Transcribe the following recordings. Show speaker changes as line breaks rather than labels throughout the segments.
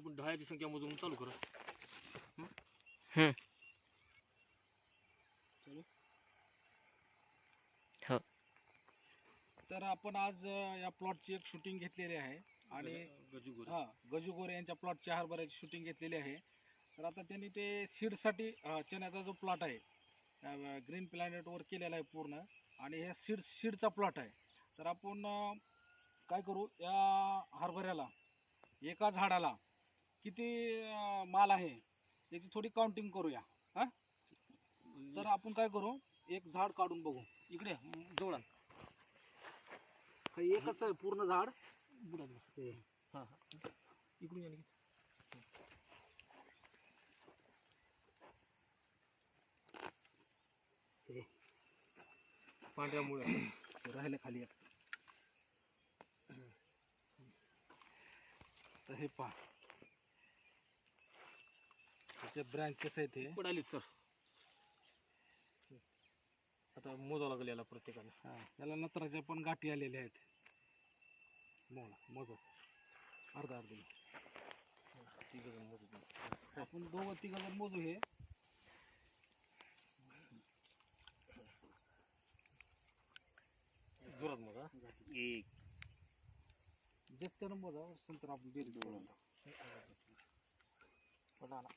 आपण ढाळ्याची संख्या मोजून चालू करू.
हो.
तर आपण आज या प्लॉटची एक शूटिंग घेतलेली आहे आणि गजू गोरे यांच्या प्लॉटची हरभऱ्याची शूटिंग घेतलेली आहे. तर आता त्यांनी ते सीडसाठी चण्याचा जो प्लॉट आहे ग्रीन प्लॅनेटवर केलेला आहे पूर्ण, आणि हे सीडचा प्लॉट आहे. तर आपण काय करू, या हरभऱ्याला एका झाडाला किती माल आहे त्याची थोडी काउंटिंग करूया. हां, तर आपण काय करू, एक झाड काढून बघू.
इकडे जवळ
एकच आहे पूर्ण झाड.
हां इकडून या. पांढऱ्या मुळे
राहिले खाली एक. तर हे पहा, त्याचे ब्रँचेस आहेत हे.
पडाली सर. आता मोजावं लागेल याला प्रत्येकाने.
हां, याला नत्राच्या पण गाठी आलेल्या आहेत. मोजा अर्धा अर्धी.
तिघजण मोजू.
आपण दोघं तिघजण मोजू. हे
जोरात मोजा.
एक
जास्त मोजा, नंतर आपण बेरीज करून पडाला.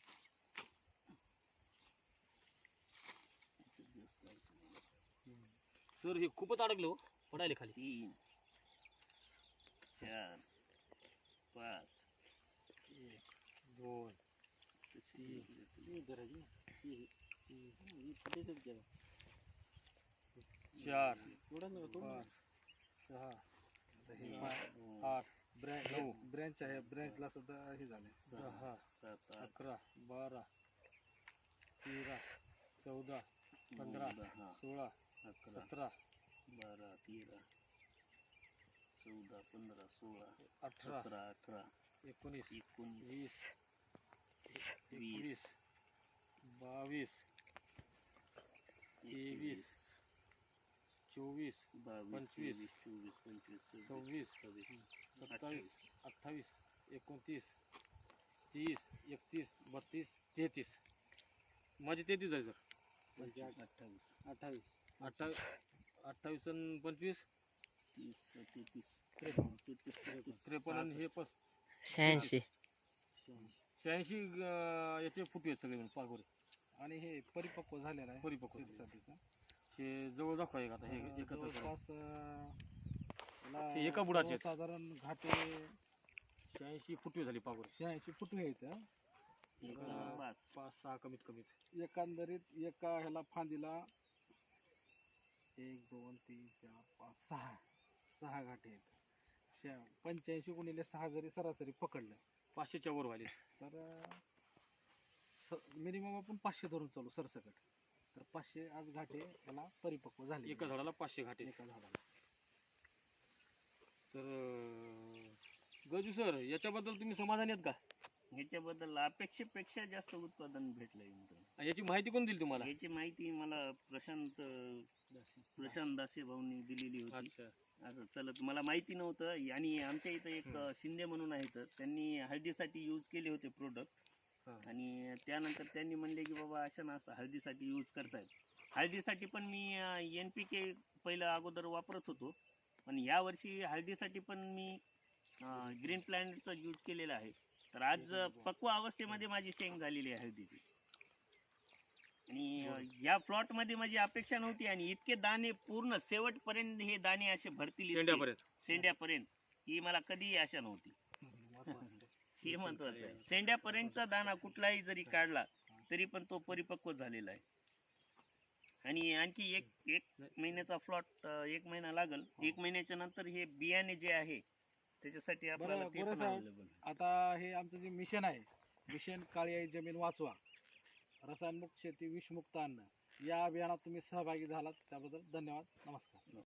सर हे खूपच अडकलं हो, पडायला खाली.
3 4 5
2 4 5 6 8
ब्रँच आहे. ब्रँचला सुद्धा हे झाले.
10
7
11 12 13 14 15 16 17
12 13 14 15 16
18
17 18
19
19
20 21 22 23 24 25 26 27 28 29 30 31 32 33. माझे 33 आहे सर.
28
28 आणि 25
30 33
53 आणि हे
86.
86 याचे फुटवे आहेत सगळे मिळून पागोरे.
आणि हे परिपक्व झालेलं आहे.
परिपक्व
सीडसाठीचं.
हे जवळ दाखवा एक. आता हे एकत्र
जवळपास
हे एका बुडाचे आहेत.
साधारण घाटे
86 फुटवे झाली पागोरे.
86 फुटवे आहेत.
5-6 कमीत कमी.
एकंदरीत एका ह्याला फांदीला 1 2 3 4 5 6 घाटे आहेत. 85 गुणिले 6 जरी सरासरी पकडलं
500च्या वर व्हायले.
तर मिनिमम आपण 500 धरून चालू सरसकट. तर 500 आज घाटे याला परिपक्व झाले
एका झाडाला 500 घाटे.
एका झाडाला.
तर गजू सर, याच्याबद्दल तुम्ही समाधानी आहेत का?
ह्याच्याबद्दल अपेक्षेपेक्षा जास्त उत्पादन भेटलंय.
याची माहिती कोण दिली तुम्हाला?
याची माहिती मला प्रशांत दासे भाऊंनी दिलेली होती.
अच्छा.
असं चलत मला माहिती नव्हतं. आणि आमच्या इथं एक शिंदे म्हणून आहेत, त्यांनी हळदीसाठी यूज केले होते प्रोडक्ट. आणि त्यानंतर त्यांनी म्हणले की बाबा अशा ना असं हळदीसाठी यूज करतायत. हळदीसाठी पण मी NPK पहिलं अगोदर वापरत होतो, पण यावर्षी हळदीसाठी पण मी ग्रीन प्लॅनेटचा यूज केलेला आहे. तर आज पक्व अवस्थेमध्ये माझी शेंग झालेली आहे हळदीची. आणि या प्लॉटमध्ये माझी अपेक्षा नव्हती, आणि इतके दाणे पूर्ण शेवटपर्यंत हे दाणे असे भरतील शेंड्यापर्यंत ही मला कधीही आशा नव्हती. हे महत्वाचं आहे. शेंड्यापर्यंतचा दाणा कुठलाही जरी काढला तरी पण तो परिपक्व झालेला आहे. आणि आणखी एक महिन्याचा प्लॉट, 1 महिना लागल. 1 महिन्याच्या नंतर हे बियाणे जे आहे त्याच्यासाठी आपल्याला ते पण अवेलेबल.
आता हे आमचं जे मिशन आहे, मिशन काळी आई जमीन वाचवा, रसायनमुक्त शेती विषमुक्त अन्न, या अभियानात तुम्ही सहभागी झालात त्याबद्दल धन्यवाद. नमस्कार.